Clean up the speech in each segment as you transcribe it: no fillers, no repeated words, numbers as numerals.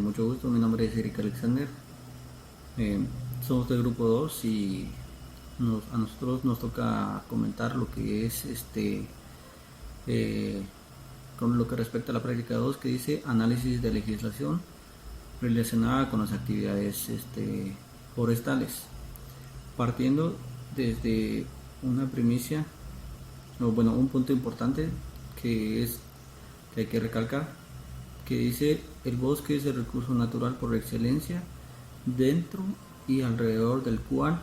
Mucho gusto, mi nombre es Eric Alexander. Somos del grupo 2 y a nosotros nos toca comentar lo que es eh, con lo que respecta a la práctica 2 que dice análisis de legislación relacionada con las actividades forestales. Partiendo desde una primicia, o bueno, un punto importante que hay que recalcar, que dice el bosque es el recurso natural por excelencia dentro y alrededor del cual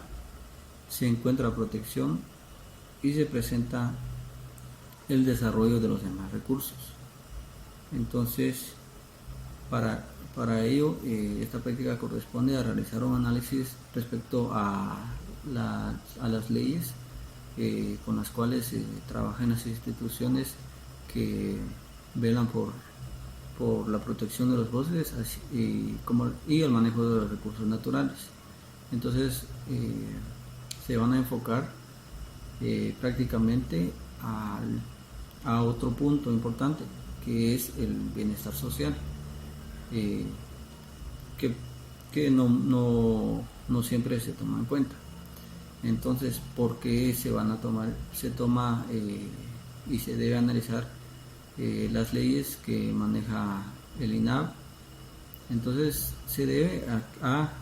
se encuentra protección y se presenta el desarrollo de los demás recursos. Entonces, para ello, esta práctica corresponde a realizar un análisis respecto a las leyes con las cuales trabajan las instituciones que velan por la protección de los bosques y el manejo de los recursos naturales. Entonces se van a enfocar prácticamente a otro punto importante, que es el bienestar social, que no siempre se toma en cuenta. Entonces, ¿por qué se toma y se debe analizar las leyes que maneja el INAH? Entonces se debe a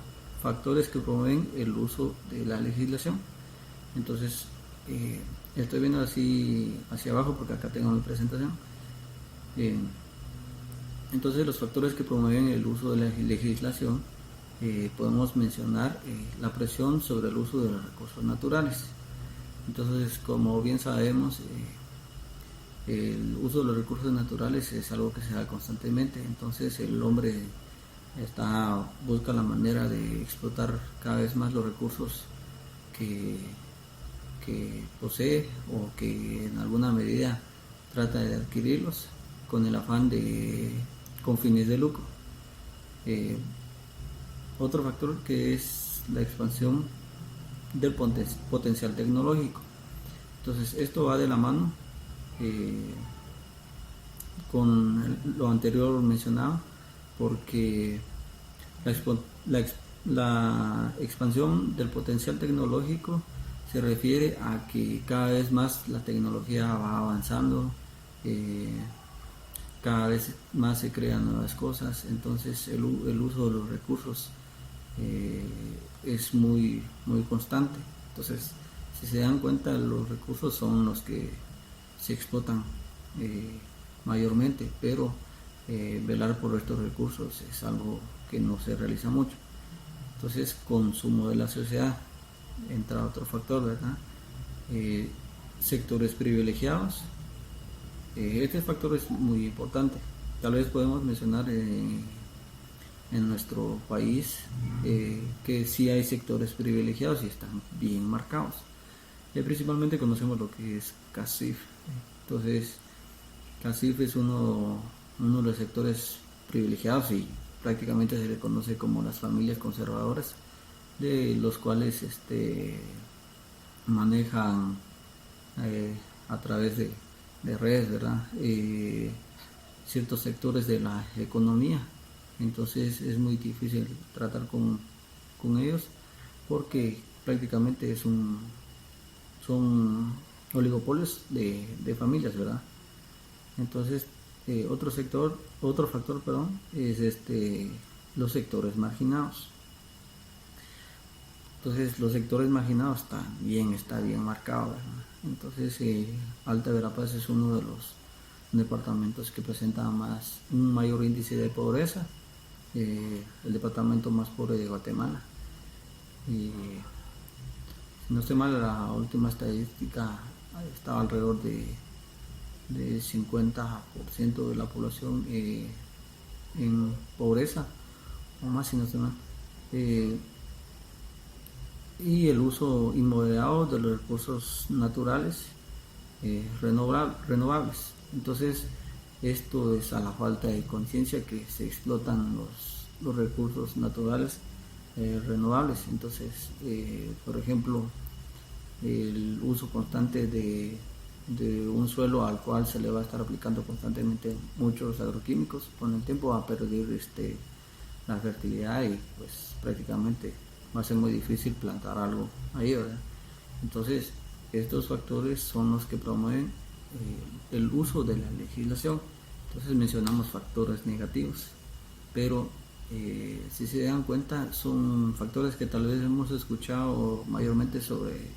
factores que promueven el uso de la legislación. Entonces estoy viendo así hacia abajo porque acá tengo mi presentación. Entonces los factores que promueven el uso de la legislación, podemos mencionar la presión sobre el uso de los recursos naturales. Entonces, como bien sabemos, el uso de los recursos naturales es algo que se da constantemente. Entonces el hombre busca la manera de explotar cada vez más los recursos que posee, o que en alguna medida trata de adquirirlos con el afán con fines de lucro. Otro factor que es la expansión del potencial tecnológico. Entonces esto va de la mano con lo anterior mencionado, porque la expansión del potencial tecnológico se refiere a que cada vez más la tecnología va avanzando, cada vez más se crean nuevas cosas. Entonces el uso de los recursos es muy constante. Entonces, si se dan cuenta, los recursos son los que se explotan mayormente, pero velar por estos recursos es algo que no se realiza mucho. Entonces, consumo de la sociedad entra otro factor, ¿verdad? Sectores privilegiados. Este factor es muy importante. Tal vez podemos mencionar en nuestro país que sí hay sectores privilegiados y están bien marcados. Principalmente conocemos lo que es CACIF. Entonces, CACIF es uno de los sectores privilegiados y prácticamente se le conoce como las familias conservadoras, de los cuales manejan a través de redes, ¿verdad? Ciertos sectores de la economía. Entonces es muy difícil tratar con ellos, porque prácticamente son oligopolios de familias, ¿verdad? Entonces otro factor, perdón, es los sectores marginados. Entonces los sectores marginados está bien marcado, ¿verdad? Entonces Alta Verapaz es uno de los departamentos que presenta un mayor índice de pobreza, el departamento más pobre de Guatemala. Y si no estoy mal, la última estadística estaba alrededor de 50% de la población en pobreza, o más si no estoy mal. Y el uso inmoderado de los recursos naturales renovables. Entonces esto es a la falta de conciencia que se explotan los recursos naturales renovables. Entonces, por ejemplo, el uso constante de un suelo al cual se le va a estar aplicando constantemente muchos agroquímicos, con el tiempo va a perder la fertilidad y pues prácticamente va a ser muy difícil plantar algo ahí, ¿verdad? Entonces, estos factores son los que promueven el uso de la legislación. Entonces mencionamos factores negativos, pero si se dan cuenta son factores que tal vez hemos escuchado mayormente sobre,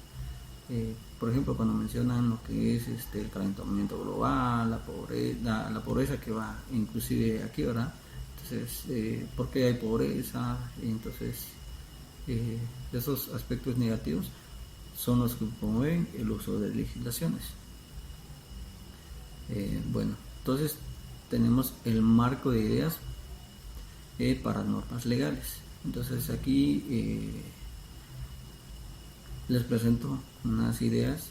por ejemplo, cuando mencionan lo que es el calentamiento global, la pobreza que va inclusive aquí, ¿verdad? Entonces, ¿por qué hay pobreza? Entonces, esos aspectos negativos son los que promueven el uso de legislaciones. Bueno, entonces tenemos el marco de ideas para normas legales. Entonces aquí les presento unas ideas,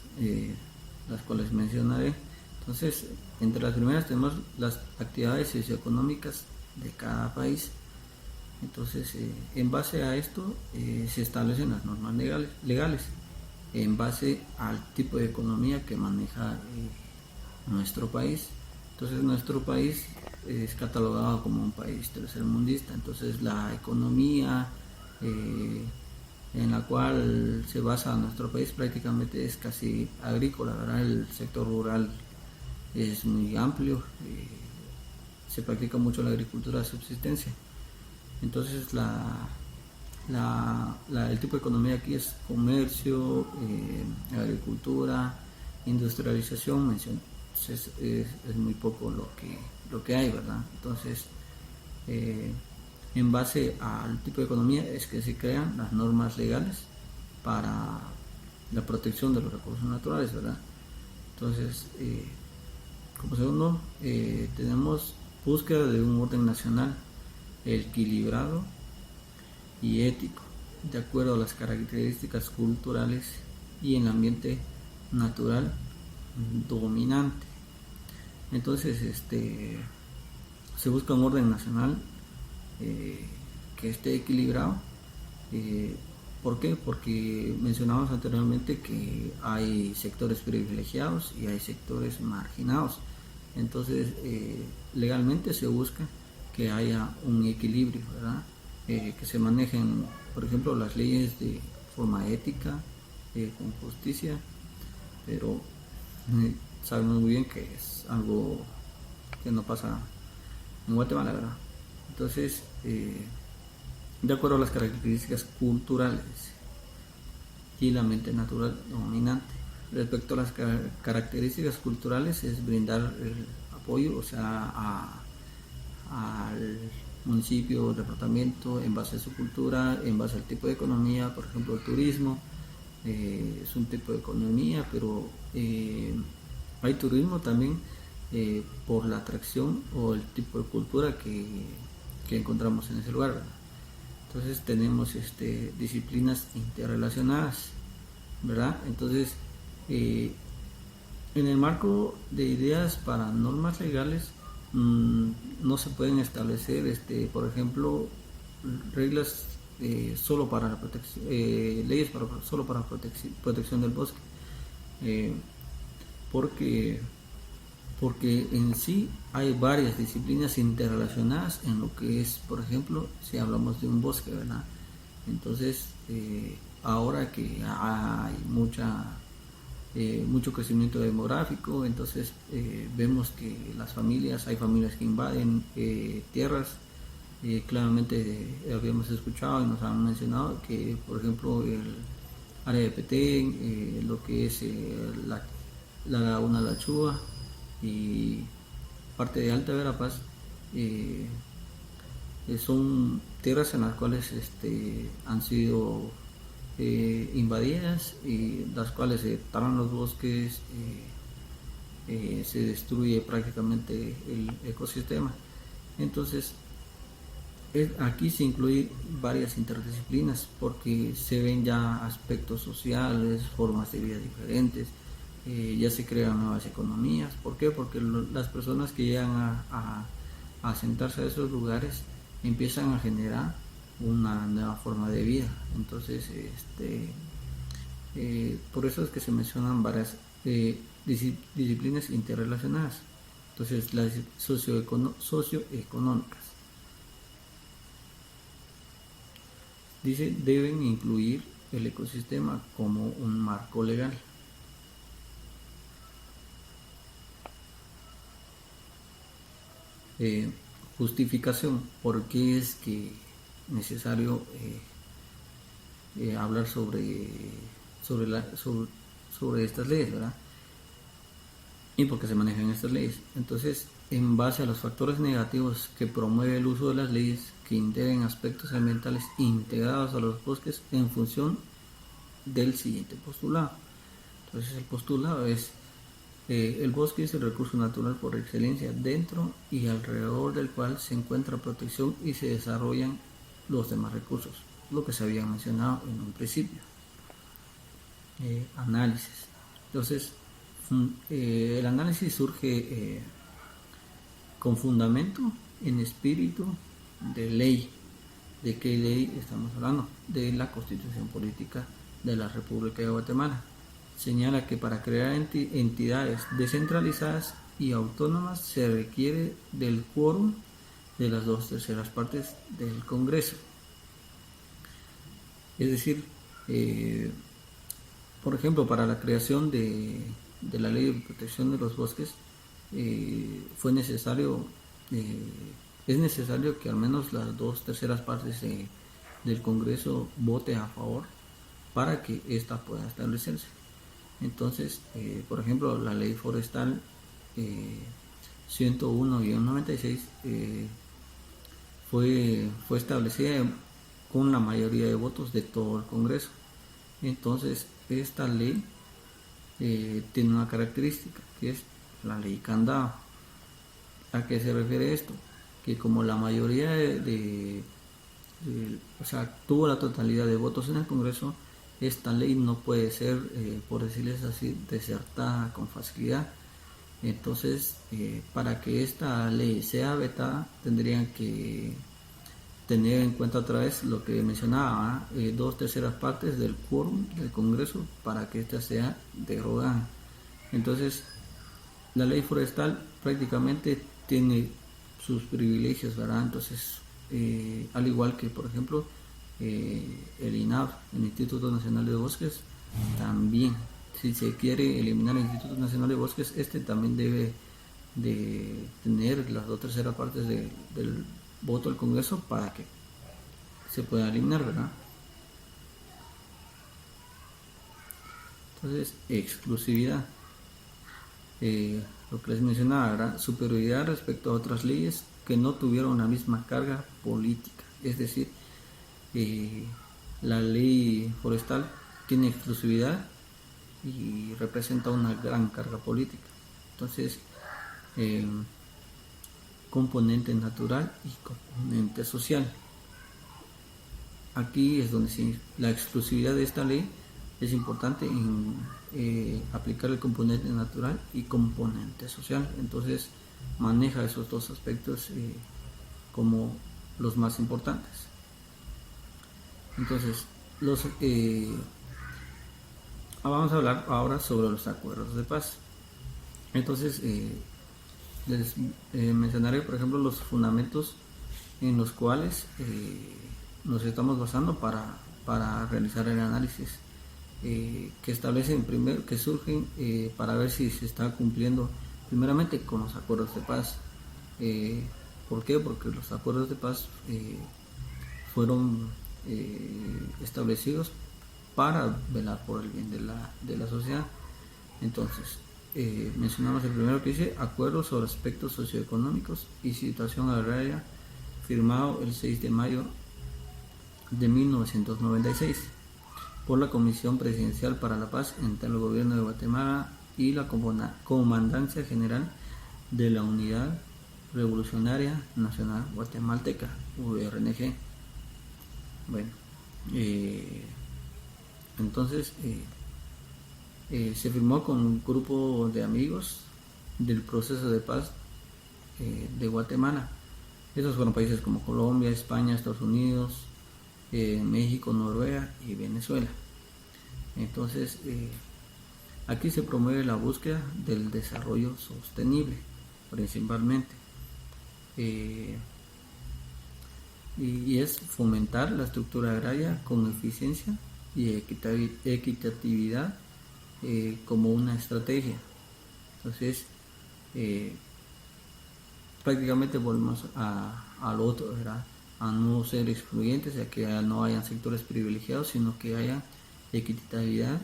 las cuales mencionaré. Entonces, entre las primeras tenemos las actividades socioeconómicas de cada país. Entonces, en base a esto se establecen las normas legales en base al tipo de economía que maneja nuestro país. Entonces nuestro país es catalogado como un país tercermundista. Entonces la economía en la cual se basa nuestro país prácticamente es casi agrícola, ¿verdad? El sector rural es muy amplio, se practica mucho la agricultura de subsistencia. Entonces el tipo de economía aquí es comercio, agricultura, industrialización, entonces es muy poco lo que hay, ¿verdad? Entonces, en base al tipo de economía es que se crean las normas legales para la protección de los recursos naturales, ¿verdad? Entonces, como segundo, tenemos búsqueda de un orden nacional equilibrado y ético, de acuerdo a las características culturales y el ambiente natural dominante. Entonces, se busca un orden nacional que esté equilibrado. ¿Por qué? Porque mencionamos anteriormente que hay sectores privilegiados y hay sectores marginados. Entonces, legalmente se busca que haya un equilibrio, ¿verdad? Que se manejen, por ejemplo, las leyes de forma ética, con justicia, pero sabemos muy bien que es algo que no pasa en Guatemala, ¿verdad? Entonces, de acuerdo a las características culturales y la mente natural dominante. Respecto a las características culturales es brindar el apoyo, o sea, al municipio, departamento, en base a su cultura, en base al tipo de economía. Por ejemplo, el turismo es un tipo de economía, pero hay turismo también por la atracción o el tipo de cultura que encontramos en ese lugar, ¿verdad? Entonces tenemos disciplinas interrelacionadas, ¿verdad? Entonces, en el marco de ideas para normas legales, no se pueden establecer, por ejemplo, reglas solo para la protección, leyes solo para protección del bosque, porque en sí hay varias disciplinas interrelacionadas en lo que es, por ejemplo, si hablamos de un bosque, ¿verdad? Entonces, ahora que hay mucho crecimiento demográfico, entonces vemos que hay familias que invaden tierras. Claramente habíamos escuchado y nos han mencionado que, por ejemplo, el área de Petén, lo que es la laguna La Chúa y parte de Alta Verapaz, son tierras en las cuales han sido invadidas y las cuales se talan los bosques, se destruye prácticamente el ecosistema. Entonces, aquí se incluyen varias interdisciplinas porque se ven ya aspectos sociales, formas de vida diferentes, ya se crean nuevas economías. ¿Por qué? Porque las personas que llegan a asentarse a esos lugares empiezan a generar una nueva forma de vida. Entonces, por eso es que se mencionan varias disciplinas interrelacionadas. Entonces, las socioeconómicas. Dice, deben incluir el ecosistema como un marco legal. Justificación, ¿por qué es que necesario hablar sobre estas leyes, ¿verdad? Y por qué se manejan estas leyes. Entonces, en base a los factores negativos que promueve el uso de las leyes que integren aspectos ambientales integrados a los bosques en función del siguiente postulado. Entonces, el postulado es el bosque es el recurso natural por excelencia dentro y alrededor del cual se encuentra protección y se desarrollan los demás recursos, lo que se había mencionado en un principio. Análisis. Entonces, el análisis surge con fundamento en espíritu de ley. ¿De qué ley estamos hablando? De la Constitución Política de la República de Guatemala. Señala que para crear entidades descentralizadas y autónomas se requiere del quórum de las 2/3 partes del Congreso. Es decir, por ejemplo, para la creación de la Ley de Protección de los Bosques es necesario que al menos las 2/3 partes del Congreso vote a favor para que ésta pueda establecerse. Entonces, por ejemplo, la ley forestal 101-96 fue establecida con la mayoría de votos de todo el Congreso. Entonces, esta ley tiene una característica, que es la ley candado. ¿A qué se refiere esto? Que como la mayoría tuvo la totalidad de votos en el Congreso, esta ley no puede ser, por decirles así, desertada con facilidad. Entonces, para que esta ley sea vetada, tendrían que tener en cuenta otra vez lo que mencionaba, 2/3 partes del quórum del Congreso para que ésta sea derogada. Entonces, la ley forestal prácticamente tiene sus privilegios, ¿verdad? Entonces, al igual que, por ejemplo, el INAB, el Instituto Nacional de Bosques, también, si se quiere eliminar el Instituto Nacional de Bosques, también debe de tener las 2/3 partes del voto del Congreso para que se pueda eliminar, ¿verdad? Entonces, exclusividad, lo que les mencionaba, ¿verdad? Superioridad respecto a otras leyes que no tuvieron la misma carga política, es decir, la ley forestal tiene exclusividad y representa una gran carga política. Entonces, componente natural y componente social. Aquí es donde la exclusividad de esta ley es importante en aplicar el componente natural y componente social. Entonces, maneja esos dos aspectos como los más importantes. Entonces, vamos a hablar ahora sobre los acuerdos de paz. Entonces, les mencionaré, por ejemplo, los fundamentos en los cuales nos estamos basando para realizar el análisis, que establecen primero, que surgen para ver si se está cumpliendo primeramente con los acuerdos de paz. ¿Por qué? Porque los acuerdos de paz fueron establecidos para velar por el bien de la sociedad. Entonces, mencionamos el primero que dice acuerdo sobre aspectos socioeconómicos y situación agraria, firmado el 6 de mayo de 1996 por la Comisión Presidencial para la Paz entre el Gobierno de Guatemala y la Comandancia General de la Unidad Revolucionaria Nacional Guatemalteca, URNG. Bueno, entonces se firmó con un grupo de amigos del proceso de paz de Guatemala. Esos fueron países como Colombia, España, Estados Unidos, México, Noruega y Venezuela. Entonces, aquí se promueve la búsqueda del desarrollo sostenible, principalmente. Eh, y es fomentar la estructura agraria con eficiencia y equitatividad como una estrategia. Entonces, eh, prácticamente volvemos al otro, ¿verdad? A no ser excluyentes, a que no hayan sectores privilegiados, sino que haya equitatividad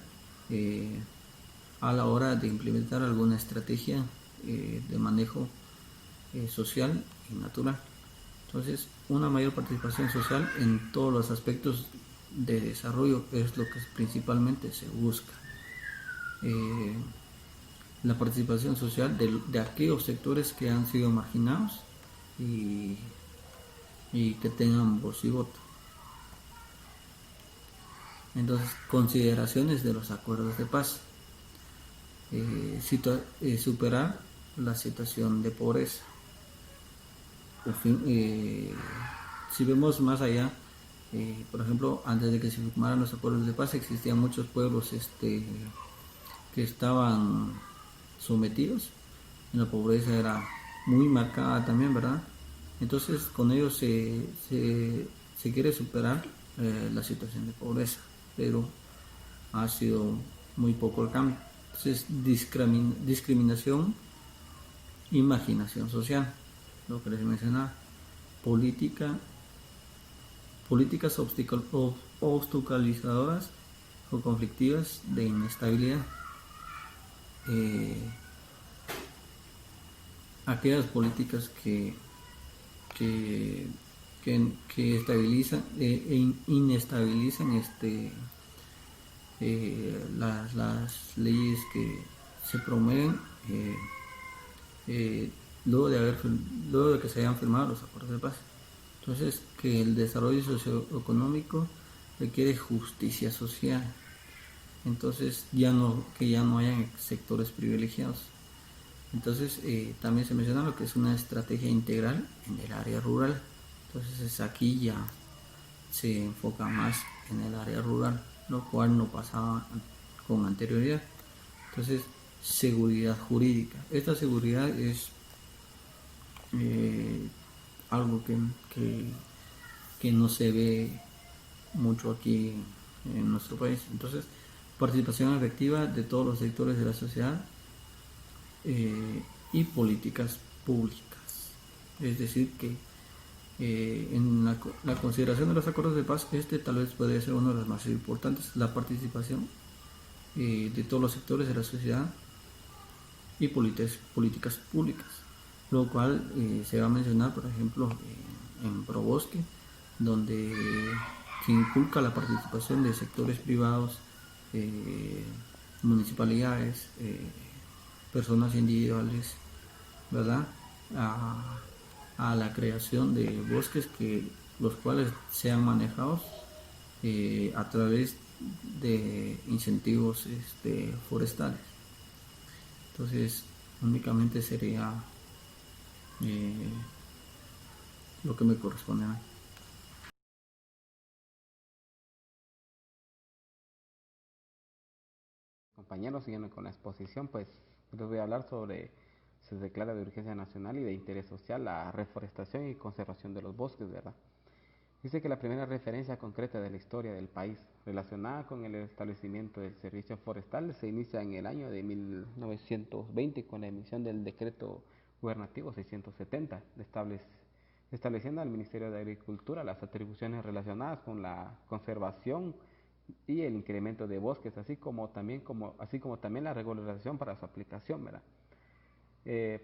a la hora de implementar alguna estrategia de manejo social y natural. Entonces, una mayor participación social en todos los aspectos de desarrollo es lo que principalmente se busca. Eh, la participación social de aquellos sectores que han sido marginados y, y que tengan voz y voto. Entonces, consideraciones de los acuerdos de paz. Superar la situación de pobreza. Si vemos más allá, por ejemplo, antes de que se firmaran los acuerdos de paz, existían muchos pueblos que estaban sometidos. La pobreza era muy marcada también, ¿verdad? Entonces, con ellos se quiere superar la situación de pobreza, pero ha sido muy poco el cambio. Entonces, discriminación, imaginación social, lo que les mencionaba, política, políticas obstaculizadoras o conflictivas de inestabilidad. Eh, aquellas políticas que, que estabilizan inestabilizan las leyes que se promueven eh, luego de que se hayan firmado los acuerdos de paz. Entonces, que el desarrollo socioeconómico requiere justicia social. Entonces, que ya no hayan sectores privilegiados. Entonces, también se menciona lo que es una estrategia integral en el área rural. Entonces, aquí ya se enfoca más en el área rural, lo cual no pasaba con anterioridad. Entonces, seguridad jurídica. Esta seguridad es eh, algo que no se ve mucho aquí en nuestro país. Entonces, participación efectiva de todos los sectores de la sociedad y políticas públicas. Es decir, que en la consideración de los acuerdos de paz, tal vez puede ser uno de los más importantes, la participación de todos los sectores de la sociedad y políticas públicas, lo cual se va a mencionar, por ejemplo, en Probosque, donde se inculca la participación de sectores privados, eh, municipalidades, personas individuales, ¿verdad? A, a la creación de bosques los cuales sean manejados a través de incentivos forestales. Entonces, únicamente sería eh, lo que me corresponde a mí. Compañeros, siguiendo con la exposición, pues les voy a hablar sobre, se declara de urgencia nacional y de interés social la reforestación y conservación de los bosques, ¿verdad? Dice que la primera referencia concreta de la historia del país relacionada con el establecimiento del servicio forestal se inicia en el año de 1920 con la emisión del decreto gubernativo 670, estableciendo al Ministerio de Agricultura las atribuciones relacionadas con la conservación y el incremento de bosques, así como también la regularización para su aplicación, ¿verdad?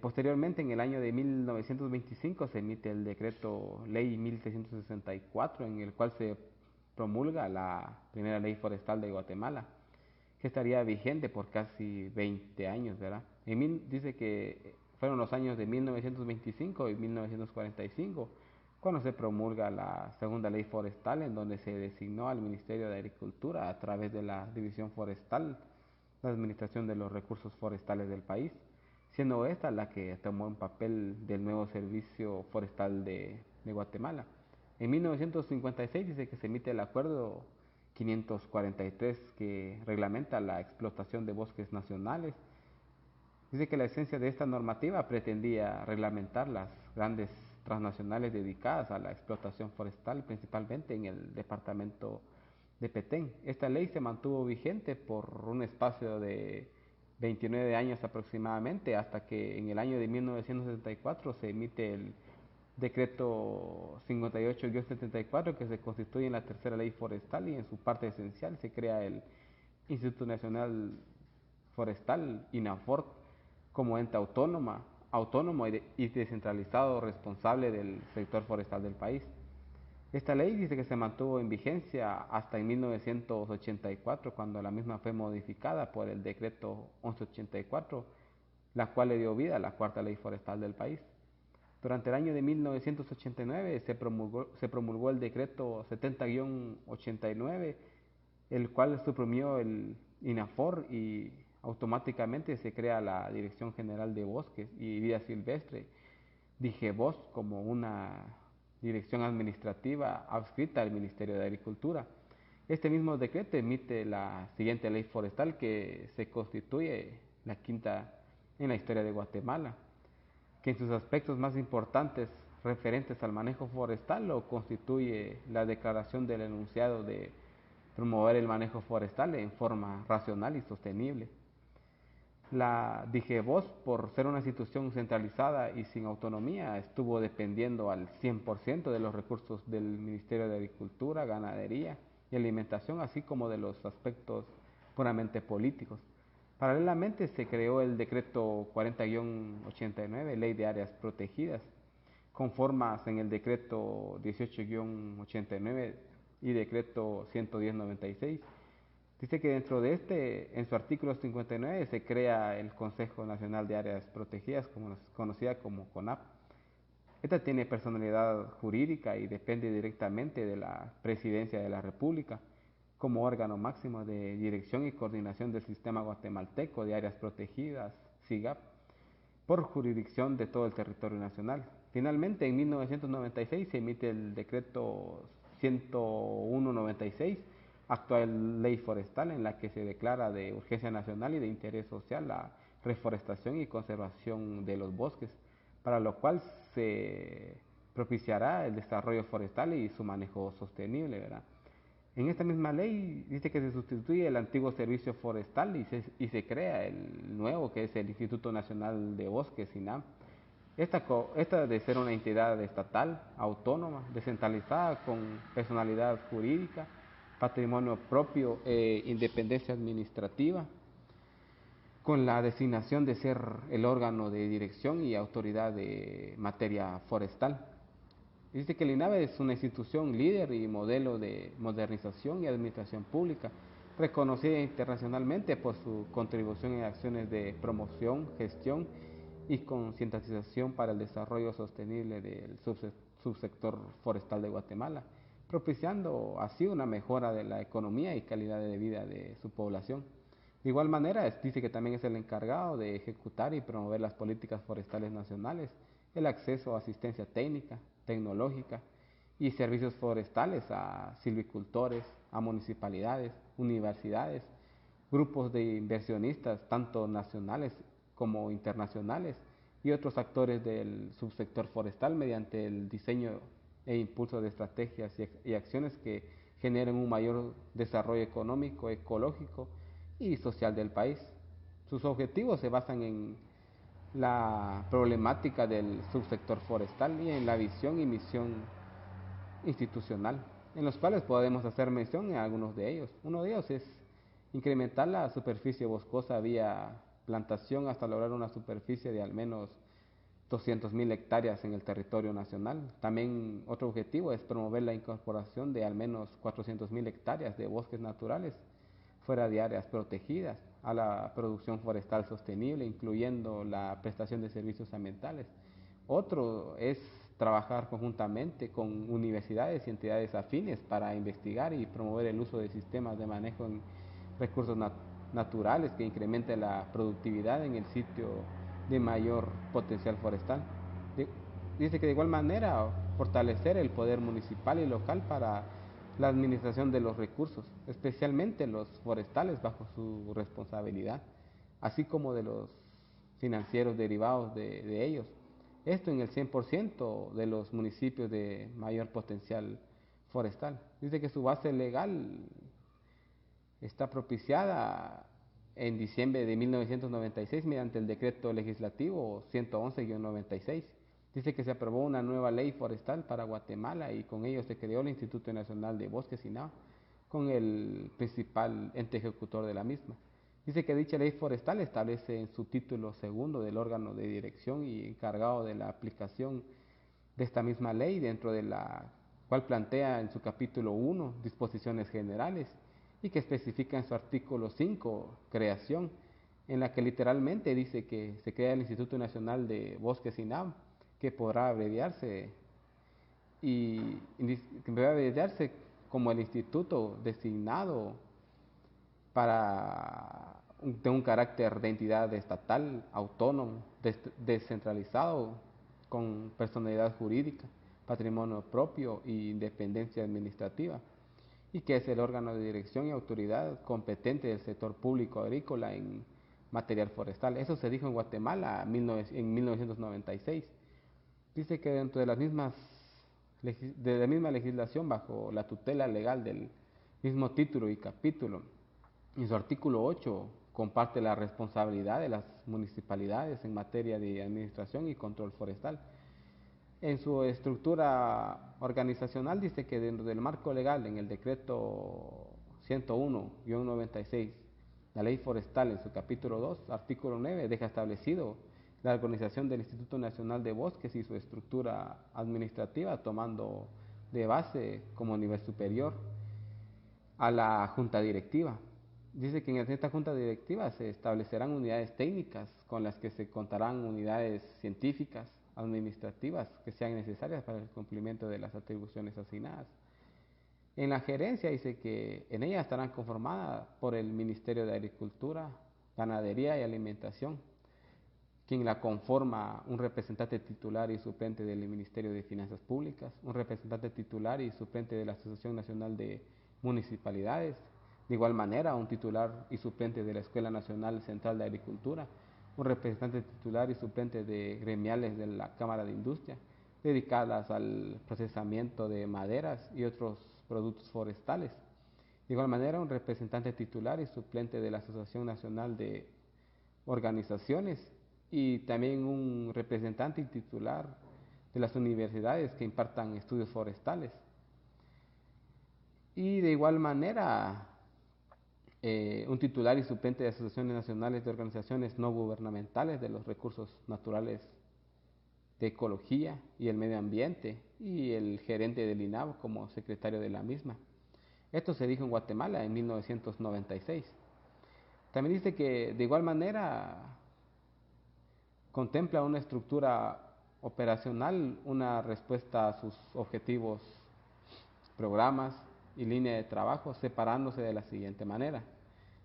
Posteriormente, en el año de 1925, se emite el decreto ley 1664, en el cual se promulga la primera ley forestal de Guatemala, que estaría vigente por casi 20 años, ¿verdad? Dice que fueron los años de 1925 y 1945 cuando se promulga la segunda ley forestal, en donde se designó al Ministerio de Agricultura a través de la División Forestal la administración de los recursos forestales del país, siendo esta la que tomó un papel del nuevo Servicio Forestal de Guatemala. En 1956 dice que se emite el Acuerdo 543 que reglamenta la explotación de bosques nacionales. Dice que la esencia de esta normativa pretendía reglamentar las grandes transnacionales dedicadas a la explotación forestal, principalmente en el departamento de Petén. Esta ley se mantuvo vigente por un espacio de 29 años aproximadamente, hasta que en el año de 1974 se emite el decreto 58-74 que se constituye en la tercera ley forestal, y en su parte esencial se crea el Instituto Nacional Forestal, INAFOR, como ente autónomo y descentralizado responsable del sector forestal del país. Esta ley dice que se mantuvo en vigencia hasta en 1984, cuando la misma fue modificada por el decreto 1184, la cual le dio vida a la cuarta ley forestal del país. Durante el año de 1989 se promulgó el decreto 70-89, el cual suprimió el INAFOR y automáticamente se crea la Dirección General de Bosques y Vida Silvestre, DIGEBOS, como una dirección administrativa adscrita al Ministerio de Agricultura. Este mismo decreto emite la siguiente ley forestal, que se constituye la quinta en la historia de Guatemala, que en sus aspectos más importantes referentes al manejo forestal lo constituye la declaración del enunciado de promover el manejo forestal en forma racional y sostenible. La DIGEVOS, por ser una institución centralizada y sin autonomía, estuvo dependiendo al 100% de los recursos del Ministerio de Agricultura, Ganadería y Alimentación, así como de los aspectos puramente políticos. Paralelamente se creó el decreto 40-89, Ley de Áreas Protegidas, con formas en el decreto 18-89 y decreto 110-96. Dice que dentro de en su artículo 59, se crea el Consejo Nacional de Áreas Protegidas, conocida como CONAP. Esta tiene personalidad jurídica y depende directamente de la Presidencia de la República como órgano máximo de dirección y coordinación del Sistema Guatemalteco de Áreas Protegidas, SIGAP, por jurisdicción de todo el territorio nacional. Finalmente, en 1996 se emite el decreto 101-96, actual ley forestal, en la que se declara de urgencia nacional y de interés social la reforestación y conservación de los bosques, para lo cual se propiciará el desarrollo forestal y su manejo sostenible, ¿verdad? En esta misma ley dice que se sustituye el antiguo servicio forestal y se crea el nuevo, que es el Instituto Nacional de Bosques, INAM. Esta de ser una entidad estatal, autónoma, descentralizada, con personalidad jurídica, patrimonio propio e independencia administrativa, con la designación de ser el órgano de dirección y autoridad de materia forestal. Dice que el INAVE es una institución líder y modelo de modernización y administración pública, reconocida internacionalmente por su contribución en acciones de promoción, gestión y concientización para el desarrollo sostenible del subsector forestal de Guatemala, propiciando así una mejora de la economía y calidad de vida de su población. De igual manera, dice que también es el encargado de ejecutar y promover las políticas forestales nacionales, el acceso a asistencia técnica, tecnológica y servicios forestales a silvicultores, a municipalidades, universidades, grupos de inversionistas, tanto nacionales como internacionales, y otros actores del subsector forestal, mediante el diseño e impulso de estrategias y acciones que generen un mayor desarrollo económico, ecológico y social del país. Sus objetivos se basan en la problemática del subsector forestal y en la visión y misión institucional, en los cuales podemos hacer mención en algunos de ellos. Uno de ellos es incrementar la superficie boscosa vía plantación hasta lograr una superficie de al menos 200.000 hectáreas en el territorio nacional. También otro objetivo es promover la incorporación de al menos 400.000 hectáreas de bosques naturales fuera de áreas protegidas a la producción forestal sostenible, incluyendo la prestación de servicios ambientales. Otro es trabajar conjuntamente con universidades y entidades afines para investigar y promover el uso de sistemas de manejo en recursos naturales que incrementen la productividad en el sitio de mayor potencial forestal. Dice que de igual manera fortalecer el poder municipal y local para la administración de los recursos, especialmente los forestales bajo su responsabilidad, así como de los financieros derivados de ellos. Esto en el 100% de los municipios de mayor potencial forestal. Dice que su base legal está propiciada en diciembre de 1996 mediante el decreto legislativo 111-96. Dice que se aprobó una nueva ley forestal para Guatemala y con ello se creó el Instituto Nacional de Bosques INAH, con el principal ente ejecutor de la misma. Dice que dicha ley forestal establece en su título segundo del órgano de dirección y encargado de la aplicación de esta misma ley, dentro de la cual plantea en su capítulo 1 disposiciones generales y que especifica en su artículo 5 creación, en la que literalmente dice que se crea el Instituto Nacional de Bosques INAH, que podrá abreviarse como el instituto designado para un carácter de entidad estatal, autónomo, descentralizado, con personalidad jurídica, patrimonio propio e independencia administrativa, y que es el órgano de dirección y autoridad competente del sector público agrícola en material forestal. Eso se dijo en Guatemala en 1996. Dice que dentro de la misma legislación, bajo la tutela legal del mismo título y capítulo, en su artículo 8 comparte la responsabilidad de las municipalidades en materia de administración y control forestal. En su estructura organizacional dice que dentro del marco legal, en el decreto 101-96, la ley forestal en su capítulo 2, artículo 9, deja establecido la organización del Instituto Nacional de Bosques y su estructura administrativa, tomando de base como nivel superior a la junta directiva. Dice que en esta junta directiva se establecerán unidades técnicas con las que se contarán unidades científicas, administrativas que sean necesarias para el cumplimiento de las atribuciones asignadas. En la gerencia dice que en ella estarán conformadas por el Ministerio de Agricultura, Ganadería y Alimentación, quien la conforma un representante titular y suplente del Ministerio de Finanzas Públicas, un representante titular y suplente de la Asociación Nacional de Municipalidades, de igual manera un titular y suplente de la Escuela Nacional Central de Agricultura, un representante titular y suplente de gremiales de la Cámara de Industria, dedicadas al procesamiento de maderas y otros productos forestales. De igual manera, un representante titular y suplente de la Asociación Nacional de Organizaciones y también un representante y titular de las universidades que impartan estudios forestales. Y de igual manera, un titular y suplente de asociaciones nacionales de organizaciones no gubernamentales de los recursos naturales, de ecología y el medio ambiente, y el gerente del INAH como secretario de la misma. Esto se dijo en Guatemala en 1996. También dice que de igual manera contempla una estructura operacional, una respuesta a sus objetivos, programas y línea de trabajo, separándose de la siguiente manera.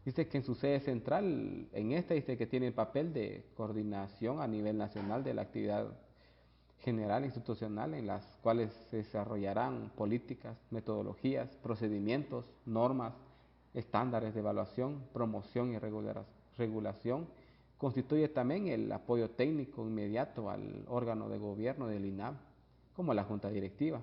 Dice que en su sede central, en esta dice que tiene el papel de coordinación a nivel nacional de la actividad general institucional, en las cuales se desarrollarán políticas, metodologías, procedimientos, normas, estándares de evaluación, promoción y regulación. Constituye también el apoyo técnico inmediato al órgano de gobierno del INAH, como la Junta Directiva.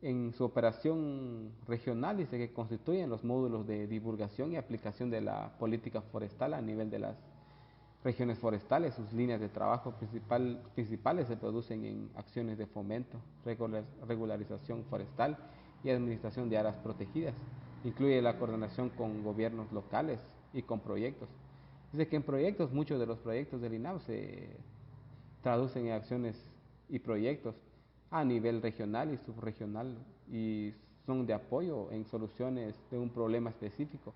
En su operación regional dice que constituyen los módulos de divulgación y aplicación de la política forestal a nivel de las regiones forestales. Sus líneas de trabajo principales se producen en acciones de fomento, regularización forestal y administración de áreas protegidas. Incluye la coordinación con gobiernos locales y con proyectos. Dice que en proyectos, muchos de los proyectos del INAH se traducen en acciones y proyectos a nivel regional y subregional y son de apoyo en soluciones de un problema específico.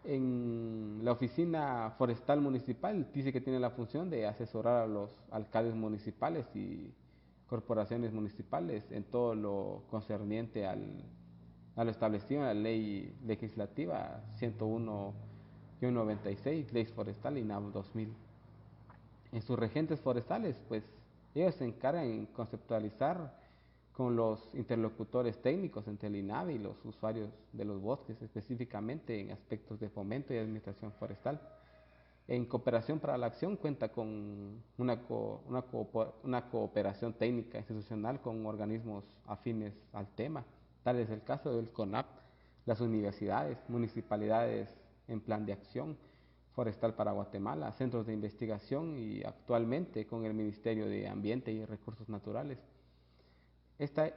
En la oficina forestal municipal dice que tiene la función de asesorar a los alcaldes municipales y corporaciones municipales en todo lo concerniente a lo establecido en la ley legislativa 101-96, ley forestal INAH 2000. En sus regentes forestales, pues ellos se encargan en conceptualizar con los interlocutores técnicos entre el INAVE y los usuarios de los bosques, específicamente en aspectos de fomento y administración forestal. En Cooperación para la Acción cuenta con una cooperación técnica institucional con organismos afines al tema. Tal es el caso del CONAP, las universidades, municipalidades en plan de acción forestal para Guatemala, centros de investigación y actualmente con el Ministerio de Ambiente y Recursos Naturales. Esta,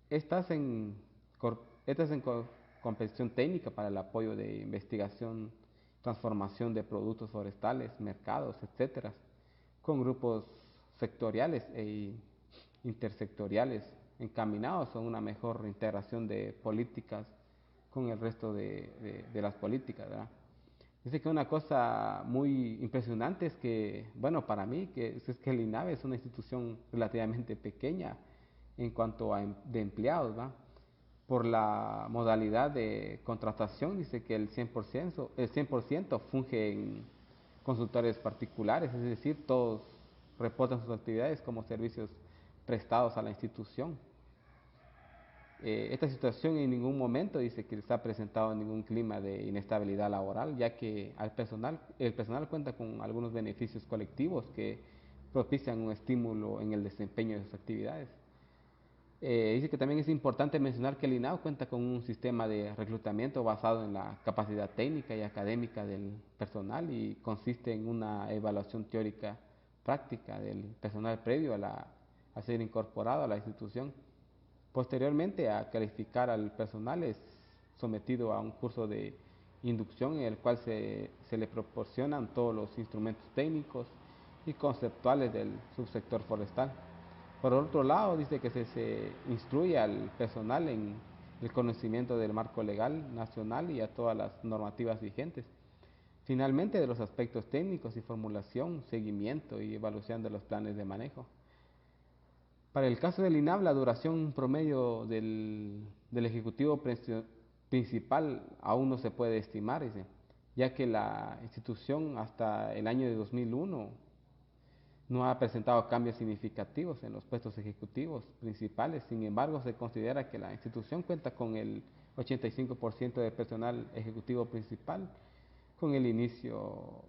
estas en, estas en competición técnica para el apoyo de investigación, transformación de productos forestales, mercados, etcétera, con grupos sectoriales e intersectoriales encaminados a una mejor integración de políticas con el resto de las políticas, ¿verdad? Dice que una cosa muy impresionante es que, bueno, para mí, es que el INAVE es una institución relativamente pequeña en cuanto a de empleados, ¿va? Por la modalidad de contratación, dice que el 100% funge en consultores particulares, es decir, todos reportan sus actividades como servicios prestados a la institución. Esta situación en ningún momento dice que se ha presentado ningún clima de inestabilidad laboral, ya que el personal cuenta con algunos beneficios colectivos que propician un estímulo en el desempeño de sus actividades. Dice que también es importante mencionar que el INAO cuenta con un sistema de reclutamiento basado en la capacidad técnica y académica del personal y consiste en una evaluación teórica práctica del personal previo a ser incorporado a la institución. Posteriormente a calificar al personal es sometido a un curso de inducción en el cual se le proporcionan todos los instrumentos técnicos y conceptuales del subsector forestal. Por otro lado, dice que se instruye al personal en el conocimiento del marco legal nacional y a todas las normativas vigentes. Finalmente, de los aspectos técnicos y formulación, seguimiento y evaluación de los planes de manejo. Para el caso del INAV, la duración promedio del ejecutivo principal aún no se puede estimar, dice, ya que la institución hasta el año de 2001 no ha presentado cambios significativos en los puestos ejecutivos principales. Sin embargo, se considera que la institución cuenta con el 85% de personal ejecutivo principal con el inicio,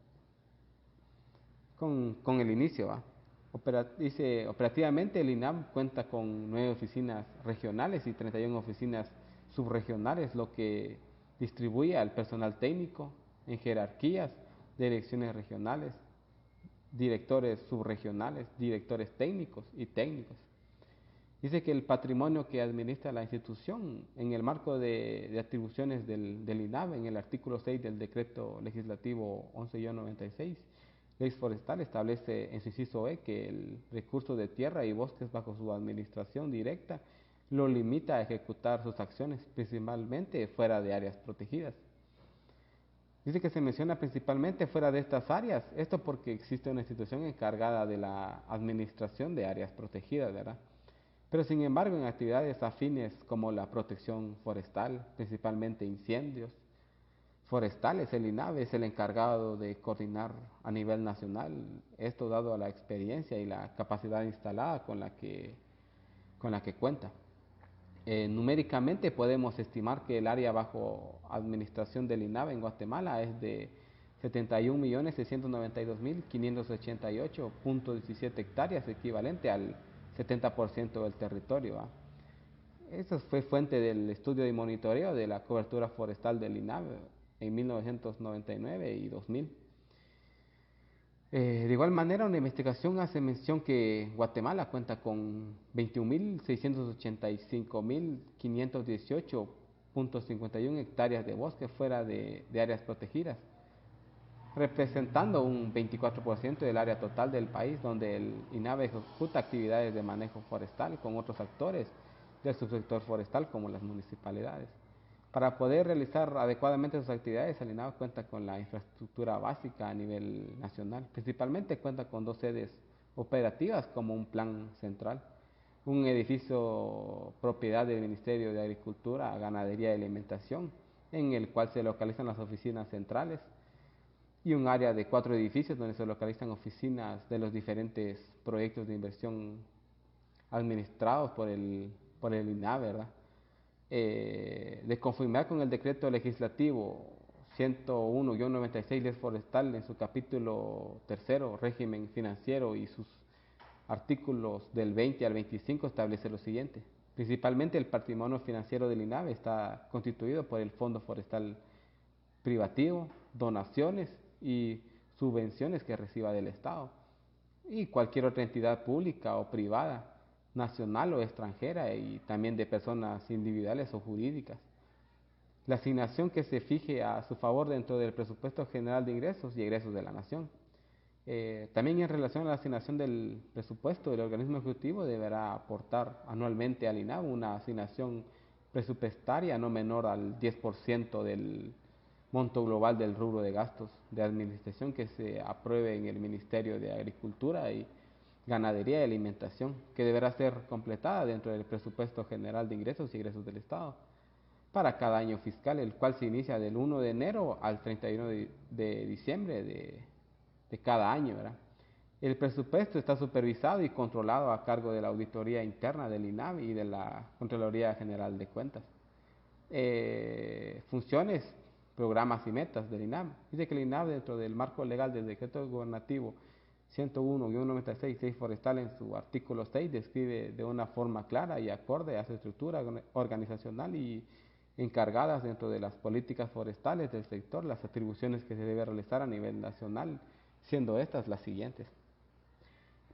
con el inicio. ¿Va? Dice, operativamente el INAM cuenta con 9 oficinas regionales y 31 oficinas subregionales, lo que distribuye al personal técnico en jerarquías de direcciones regionales, directores subregionales, directores técnicos y técnicos. Dice que el patrimonio que administra la institución en el marco de atribuciones del INAV, en el artículo 6 del decreto legislativo 11-96, Ley Forestal, establece en su inciso E que el recurso de tierra y bosques bajo su administración directa lo limita a ejecutar sus acciones principalmente fuera de áreas protegidas. Dice que se menciona principalmente fuera de estas áreas, esto porque existe una institución encargada de la administración de áreas protegidas, ¿verdad? Pero sin embargo, en actividades afines como la protección forestal, principalmente incendios forestales, el INAVE es el encargado de coordinar a nivel nacional, esto dado a la experiencia y la capacidad instalada con la que cuenta. Numéricamente podemos estimar que el área bajo administración del INAVE en Guatemala es de 71.692.588.17 hectáreas, equivalente al 70% del territorio. ¿Va? Eso fue fuente del estudio y monitoreo de la cobertura forestal del INAVE en 1999 y 2000. De igual manera, una investigación hace mención que Guatemala cuenta con 21.685.518.51 hectáreas de bosque fuera de áreas protegidas, representando un 24% del área total del país, donde el INAVE ejecuta actividades de manejo forestal con otros actores del subsector forestal como las municipalidades. Para poder realizar adecuadamente sus actividades, el INAVE cuenta con la infraestructura básica a nivel nacional. Principalmente cuenta con 2 sedes operativas como un plan central, un edificio propiedad del Ministerio de Agricultura, Ganadería y Alimentación, en el cual se localizan las oficinas centrales, y un área de 4 edificios donde se localizan oficinas de los diferentes proyectos de inversión administrados por el INAH, ¿verdad? De conformidad con el decreto legislativo 101-96 Ley Forestal en su capítulo tercero, régimen financiero, y sus artículos del 20 al 25 establece lo siguiente. Principalmente el patrimonio financiero del INAVE está constituido por el Fondo Forestal Privativo, donaciones y subvenciones que reciba del Estado y cualquier otra entidad pública o privada, nacional o extranjera, y también de personas individuales o jurídicas. La asignación que se fije a su favor dentro del presupuesto general de ingresos y egresos de la nación. También en relación a la asignación del presupuesto, el organismo ejecutivo deberá aportar anualmente al INAV una asignación presupuestaria no menor al 10% del monto global del rubro de gastos de administración que se apruebe en el Ministerio de Agricultura y Ganadería y Alimentación, que deberá ser completada dentro del presupuesto general de ingresos y egresos del Estado para cada año fiscal, el cual se inicia del 1 de enero al 31 de diciembre de cada año, ¿verdad? El presupuesto está supervisado y controlado a cargo de la Auditoría Interna del INAV y de la Contraloría General de Cuentas. Funciones, programas y metas del INAV. Dice que el INAV, dentro del marco legal del decreto gubernativo 101-96 Ley Forestal, en su artículo 6, describe de una forma clara y acorde a su estructura organizacional y encargadas dentro de las políticas forestales del sector las atribuciones que se debe realizar a nivel nacional, siendo estas las siguientes: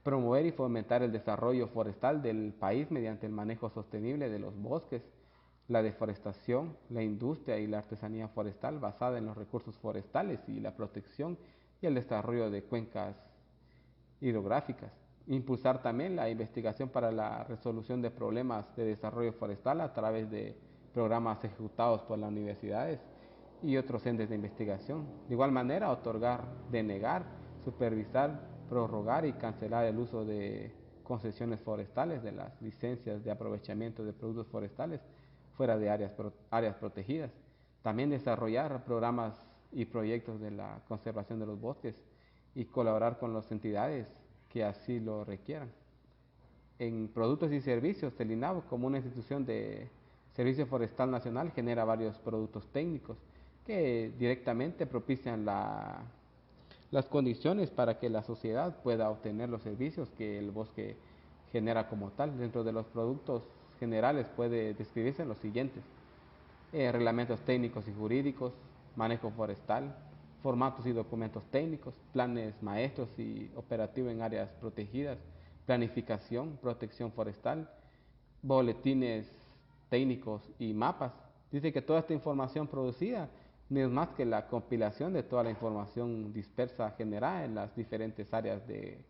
promover y fomentar el desarrollo forestal del país mediante el manejo sostenible de los bosques, la deforestación, la industria y la artesanía forestal basada en los recursos forestales y la protección y el desarrollo de cuencas hidrográficas. Impulsar también la investigación para la resolución de problemas de desarrollo forestal a través de programas ejecutados por las universidades y otros entes de investigación. De igual manera, otorgar, denegar, supervisar, prorrogar y cancelar el uso de concesiones forestales, de las licencias de aprovechamiento de productos forestales fuera de áreas protegidas. También desarrollar programas y proyectos de la conservación de los bosques y colaborar con las entidades que así lo requieran. En productos y servicios, el INAV, como una institución de Servicio Forestal Nacional, genera varios productos técnicos que directamente propician las condiciones para que la sociedad pueda obtener los servicios que el bosque genera como tal. Dentro de los productos generales puede describirse los siguientes: reglamentos técnicos y jurídicos, manejo forestal, formatos y documentos técnicos, planes maestros y operativos en áreas protegidas, planificación, protección forestal, boletines técnicos y mapas. Dice que toda esta información producida no es más que la compilación de toda la información dispersa generada en las diferentes áreas de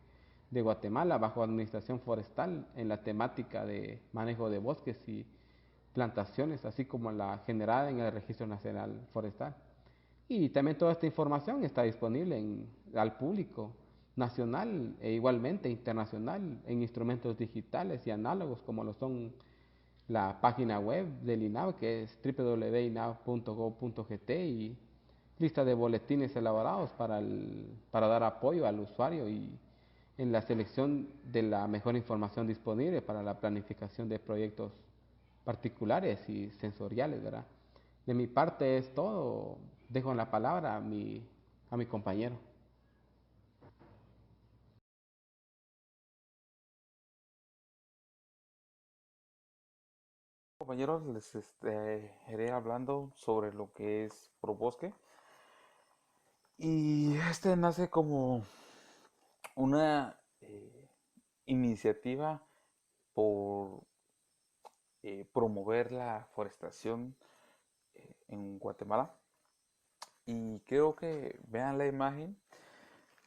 Guatemala bajo administración forestal en la temática de manejo de bosques y plantaciones, así como la generada en el Registro Nacional Forestal. Y también toda esta información está disponible al público nacional e igualmente internacional en instrumentos digitales y análogos como lo son la página web del INAV, que es www.inav.gov.gt, y lista de boletines elaborados para dar apoyo al usuario y en la selección de la mejor información disponible para la planificación de proyectos particulares y sensoriales, ¿verdad? De mi parte es todo. Dejo la palabra a mi compañero. Compañeros, les iré hablando sobre lo que es ProBosque. Y este nace como una iniciativa por promover la forestación en Guatemala. Y creo que vean la imagen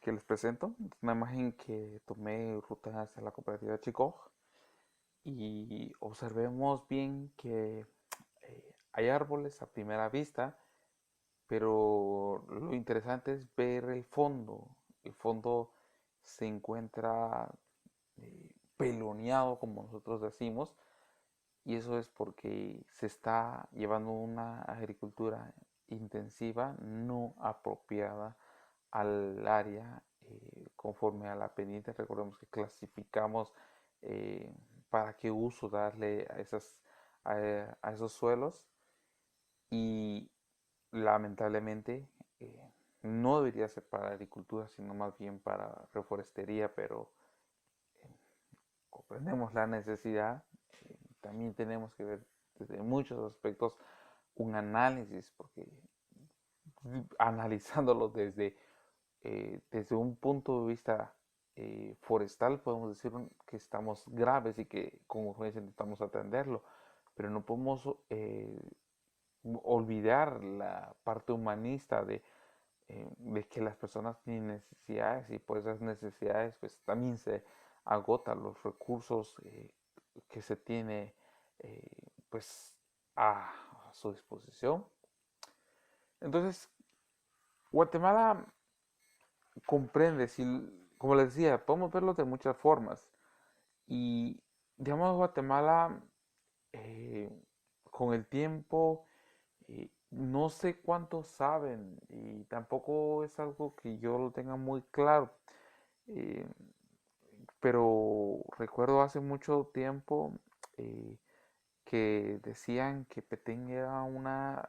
que les presento. Es una imagen que tomé ruta hacia la cooperativa Chicoj. Y observemos bien que hay árboles a primera vista, pero lo interesante es ver el fondo. El fondo se encuentra peloneado, como nosotros decimos, y eso es porque se está llevando una agricultura intensiva no apropiada al área conforme a la pendiente. Recordemos que clasificamos para qué uso darle a esos suelos, y lamentablemente no debería ser para agricultura, sino más bien para reforestería, pero comprendemos la necesidad. También tenemos que ver desde muchos aspectos un análisis, porque analizándolo desde un punto de vista forestal, podemos decir que estamos graves y que con urgencia intentamos atenderlo, pero no podemos olvidar la parte humanista de que las personas tienen necesidades, y por esas necesidades pues también se agotan los recursos que se tiene eh, pues a su disposición. Entonces, Guatemala comprende, si, como les decía, podemos verlo de muchas formas. Y digamos, Guatemala eh, con el tiempo, no sé cuántos saben, y tampoco es algo que yo lo tenga muy claro, eh, pero recuerdo hace mucho tiempo que decían que Petén era una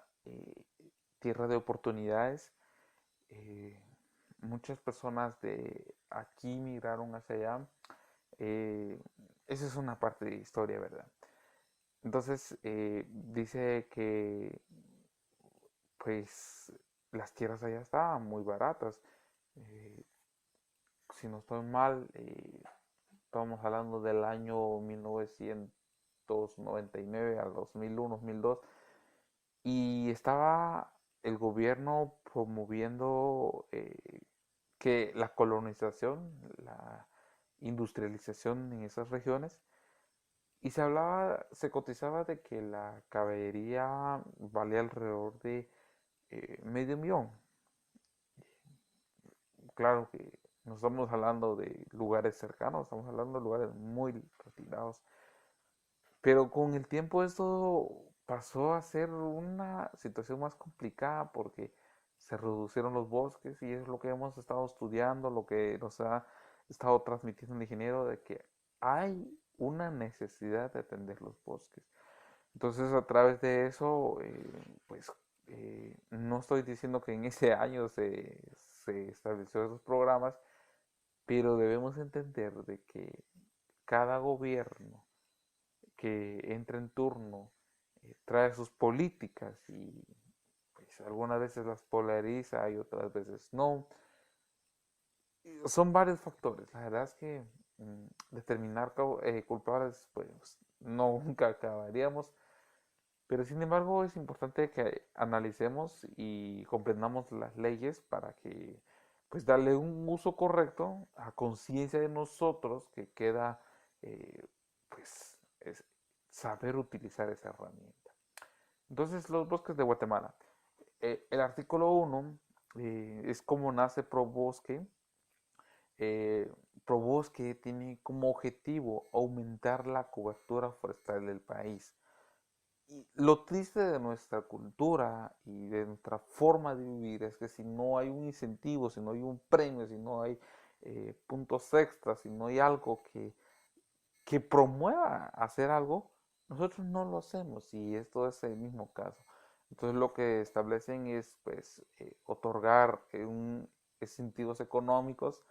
tierra de oportunidades. eh, Muchas personas de aquí migraron hacia allá. eh, Esa es una parte de historia, ¿verdad? Entonces, dice que pues las tierras allá estaban muy baratas. Eh, si no estoy mal, estamos hablando del año 1999 al 2001, 2002, y estaba el gobierno promoviendo que la colonización, la industrialización en esas regiones, y se cotizaba de que la caballería valía alrededor de medio millón. Claro que no estamos hablando de lugares cercanos, estamos hablando de lugares muy retirados. Pero con el tiempo esto pasó a ser una situación más complicada, porque se reducieron los bosques, y es lo que hemos estado estudiando, lo que nos ha estado transmitiendo el ingeniero, de que hay una necesidad de atender los bosques. Entonces, a través de eso, pues no estoy diciendo que en ese año se estableció esos programas, pero debemos entender de que cada gobierno que entra en turno trae sus políticas, y pues algunas veces las polariza y otras veces no. Son varios factores. La verdad es que determinar culpables, pues no, nunca acabaríamos. Pero sin embargo es importante que analicemos y comprendamos las leyes para que pues darle un uso correcto a conciencia de nosotros, que queda pues saber utilizar esa herramienta. Entonces, los bosques de Guatemala. El artículo 1 es cómo nace ProBosque. ProBosque tiene como objetivo aumentar la cobertura forestal del país. Y lo triste de nuestra cultura y de nuestra forma de vivir es que si no hay un incentivo, si no hay un premio, si no hay puntos extras, si no hay algo que promueva hacer algo, nosotros no lo hacemos, y esto es el mismo caso. Entonces lo que establecen es pues otorgar incentivos económicos.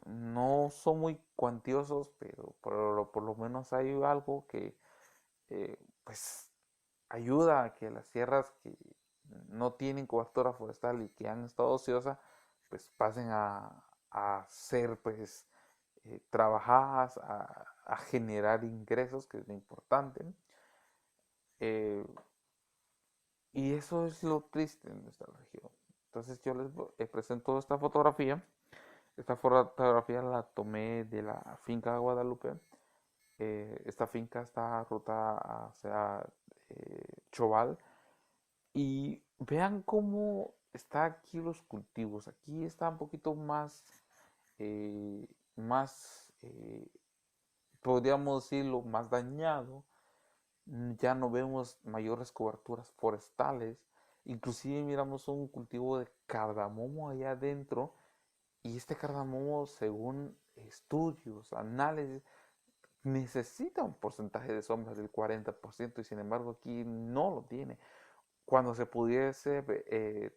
No son muy cuantiosos, pero por lo menos hay algo que pues ayuda a que las tierras que no tienen cobertura forestal y que han estado ociosas, pues pasen a ser pues trabajadas, a generar ingresos, que es lo importante. Eh, y eso es lo triste en nuestra región. Entonces yo les presento esta fotografía. Esta fotografía la tomé de la finca Guadalupe. Esta finca está ruta hacia Choval. Y vean cómo está aquí los cultivos. Aquí está un poquito más, podríamos decirlo, más dañado. Ya no vemos mayores coberturas forestales. Inclusive miramos un cultivo de cardamomo allá adentro y este cardamomo, según estudios, análisis, necesita un porcentaje de sombra del 40% y sin embargo aquí no lo tiene. Cuando se pudiese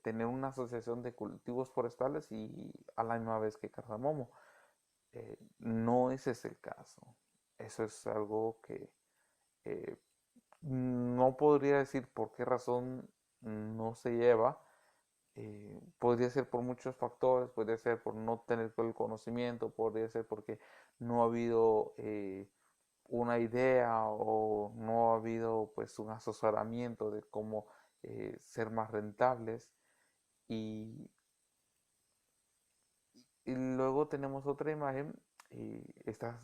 tener una asociación de cultivos forestales y a la misma vez que cardamomo, no ese es el caso. Eso es algo que eh, no podría decir por qué razón no se lleva. Podría ser por muchos factores, podría ser por no tener todo el conocimiento, podría ser porque no ha habido una idea o no ha habido pues un asesoramiento de cómo ser más rentables. Y, y luego tenemos otra imagen, y esta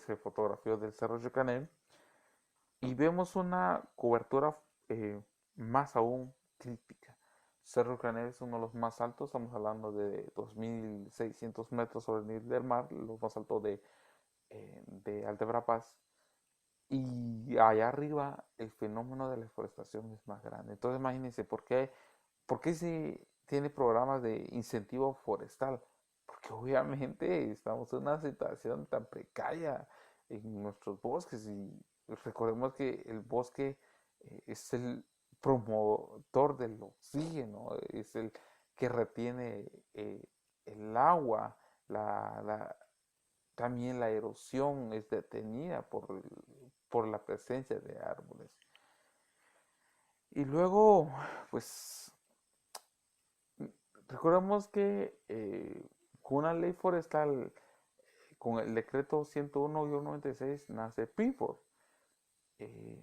se fotografió del Cerro Yucané y vemos una cobertura más aún crítica. Cerro Yucané es uno de los más altos, estamos hablando de 2.600 metros sobre el nivel del mar, lo más alto de Alta Verapaz. Y allá arriba el fenómeno de la deforestación es más grande. Entonces imagínense, por qué se tiene programas de incentivo forestal? Porque obviamente estamos en una situación tan precaria en nuestros bosques y recordemos que el bosque es el promotor del oxígeno, es el que retiene el agua, la, también la erosión es detenida por la presencia de árboles. Y luego, pues, recordemos que con una ley forestal, con el decreto 101-96, nace PINFOR. Eh,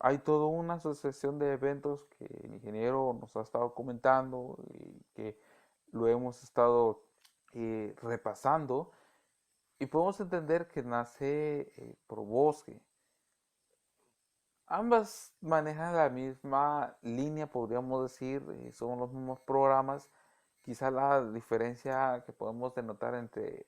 Hay toda una asociación de eventos que el ingeniero nos ha estado comentando y que lo hemos estado repasando y podemos entender que nace ProBosque. Ambas manejan la misma línea, podríamos decir, son los mismos programas. Quizá la diferencia que podemos denotar entre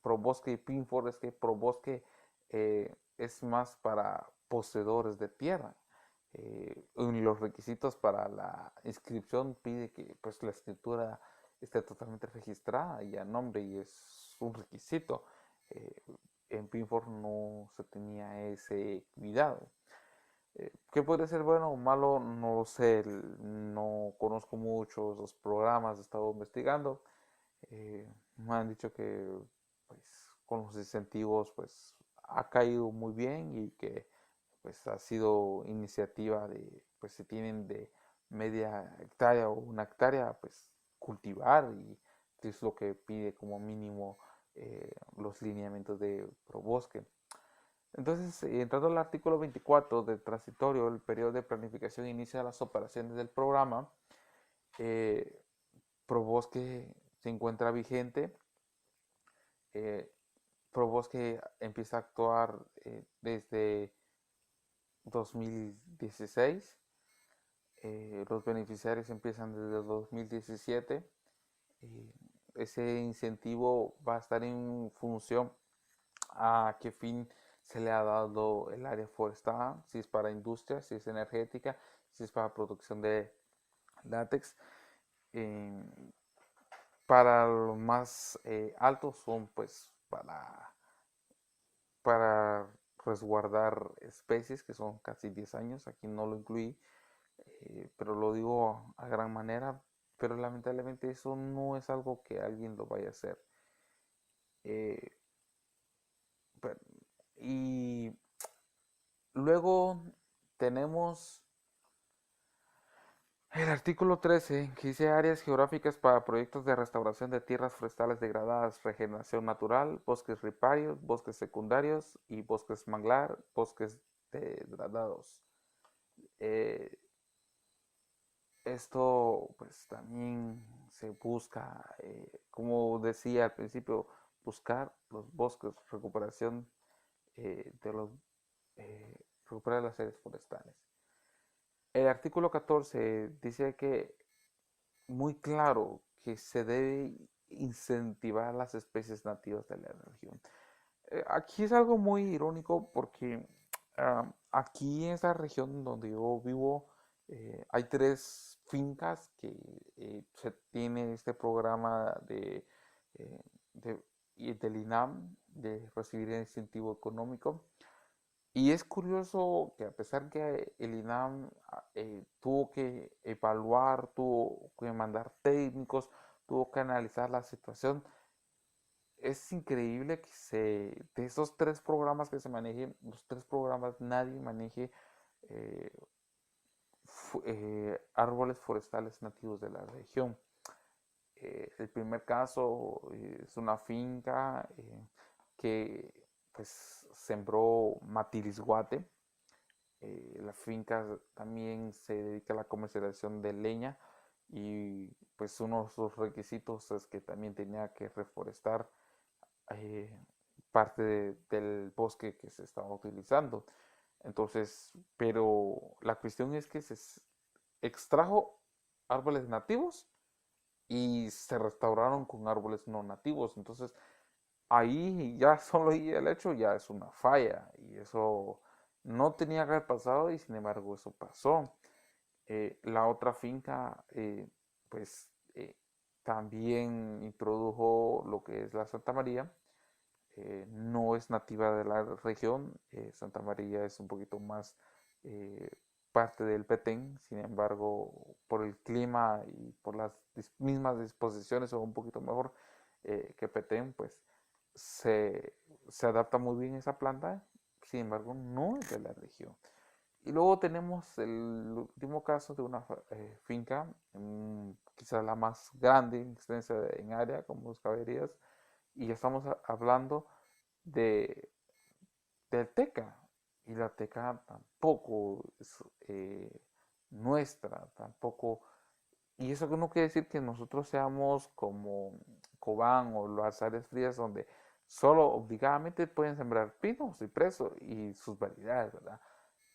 ProBosque y PINFOR es que ProBosque es más para poseedores de tierra. En los requisitos para la inscripción pide que pues, la escritura esté totalmente registrada y a nombre y es un requisito. Eh, en PINFOR no se tenía ese cuidado. ¿Qué puede ser bueno o malo? No lo sé, no conozco mucho esos programas, he estado investigando. Me han dicho que pues, con los incentivos pues, ha caído muy bien y que pues, ha sido iniciativa de, pues si tienen de media hectárea o una hectárea, pues cultivar y es lo que pide como mínimo los lineamientos de ProBosque. Entonces, entrando al artículo 24 del transitorio, el periodo de planificación inicia las operaciones del programa. Eh, ProBosque se encuentra vigente. Eh, ProBosque empieza a actuar desde 2016. Los beneficiarios empiezan desde 2017. Eh, Ese incentivo va a estar en función a qué fin se le ha dado el área forestal, si es para industria, si es energética, si es para producción de látex. Eh, para los más altos son pues para resguardar especies que son casi 10 años, aquí no lo incluí, pero lo digo a gran manera, pero lamentablemente eso no es algo que alguien lo vaya a hacer. Eh, y luego tenemos el artículo 13, que dice áreas geográficas para proyectos de restauración de tierras forestales degradadas, regeneración natural, bosques riparios, bosques secundarios y bosques manglar, bosques degradados. Eh, Esto pues también se busca, como decía al principio, buscar los bosques, recuperación de los, recuperar las áreas forestales. El artículo 14 dice que muy claro que se debe incentivar las especies nativas de la región. Aquí es algo muy irónico porque aquí en esta región donde yo vivo Hay 3 fincas que se tiene este programa eh, de- del INAM de recibir el incentivo económico. Y es curioso que a pesar que el INAM tuvo que evaluar, tuvo que mandar técnicos, tuvo que analizar la situación, es increíble que de esos 3 programas que se manejen, los 3 programas nadie maneje eh, árboles forestales nativos de la región. El primer caso es una finca que pues sembró matilisguate. La finca también se dedica a la comercialización de leña y pues uno de sus requisitos es que también tenía que reforestar eh, parte del bosque que se estaba utilizando. Entonces, pero la cuestión es que se extrajo árboles nativos y se restauraron con árboles no nativos. Entonces, ahí ya solo ahí el hecho ya es una falla y eso no tenía que haber pasado y sin embargo eso pasó. La otra finca, pues también introdujo lo que es la Santa María. No es nativa de la región. Santa María es un poquito más eh, parte del Petén, sin embargo, por el clima y por las mismas disposiciones o un poquito mejor que Petén, pues se, se adapta muy bien esa planta, sin embargo, no es de la región. Y luego tenemos el último caso de una finca, quizás la más grande, extensa en área, como los Caberías, y ya estamos hablando de, del Teca, y la Teca tampoco es nuestra, tampoco, y eso no quiere decir que nosotros seamos como Cobán o las áreas frías donde solo obligadamente pueden sembrar pinos, cipreso y sus variedades, ¿verdad?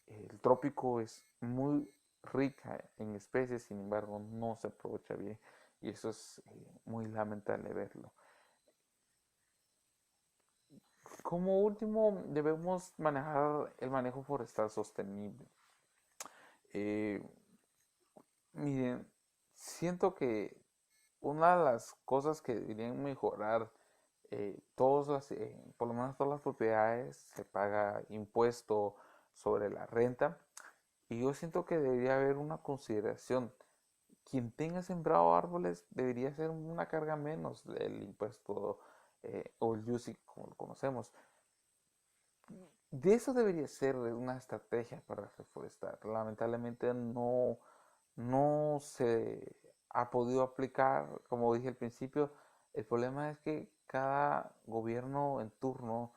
El trópico es muy rica en especies, sin embargo no se aprovecha bien y eso es muy lamentable verlo. Como último, debemos manejar el manejo forestal sostenible. Eh, Miren, siento que una de las cosas que deberían mejorar por lo menos todas las propiedades, se paga impuesto sobre la renta. Y yo siento que debería haber una consideración. Quien tenga sembrado árboles debería ser una carga menos del impuesto o el UCI como lo conocemos. De eso debería ser una estrategia para reforestar. Lamentablemente no se ha podido aplicar, como dije al principio. El problema es que cada gobierno en turno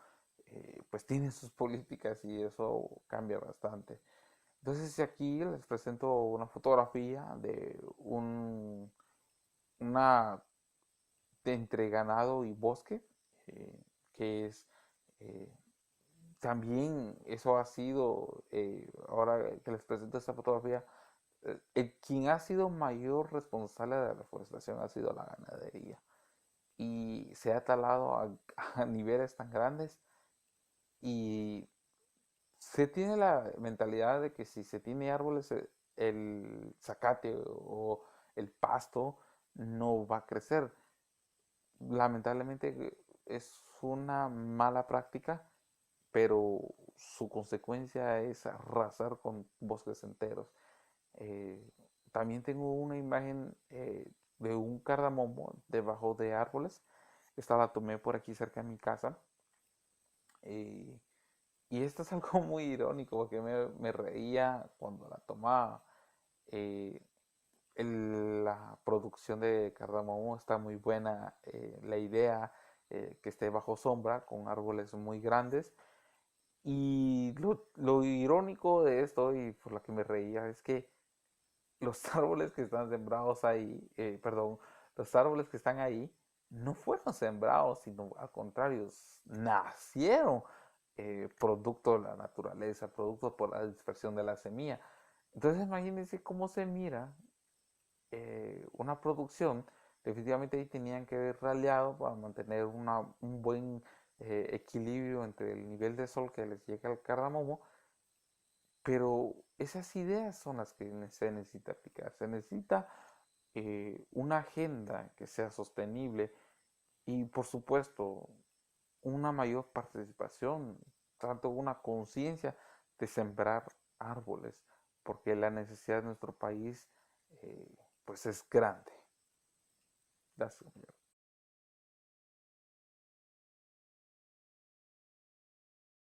pues tiene sus políticas y eso cambia bastante. Entonces aquí les presento una fotografía de una de entre ganado y bosque, que es eh, también eso ha sido, ahora que les presento esta fotografía, quien ha sido mayor responsable de la reforestación ha sido la ganadería. Y se ha talado a niveles tan grandes y se tiene la mentalidad de que si se tiene árboles, el zacate o el pasto no va a crecer. Lamentablemente es una mala práctica, pero su consecuencia es arrasar con bosques enteros. Eh, También tengo una imagen de un cardamomo debajo de árboles. Esta la tomé por aquí cerca de mi casa. eh, y esto es algo muy irónico porque me reía cuando la tomaba. Eh, la producción de cardamomo está muy buena. La idea que esté bajo sombra con árboles muy grandes. Y lo irónico de esto y por lo que me reía es que los árboles que están sembrados ahí, perdón, los árboles que están ahí no fueron sembrados, sino al contrario, nacieron producto de la naturaleza, producto por la dispersión de la semilla. Entonces imagínense cómo se mira una producción. Definitivamente ahí tenían que haber raleado para mantener un buen equilibrio entre el nivel de sol que les llega al cardamomo Pero esas ideas son las que se necesita aplicar. Se necesita una agenda que sea sostenible y, por supuesto, una mayor participación, tanto una conciencia de sembrar árboles, porque la necesidad de nuestro país pues es grande. Gracias.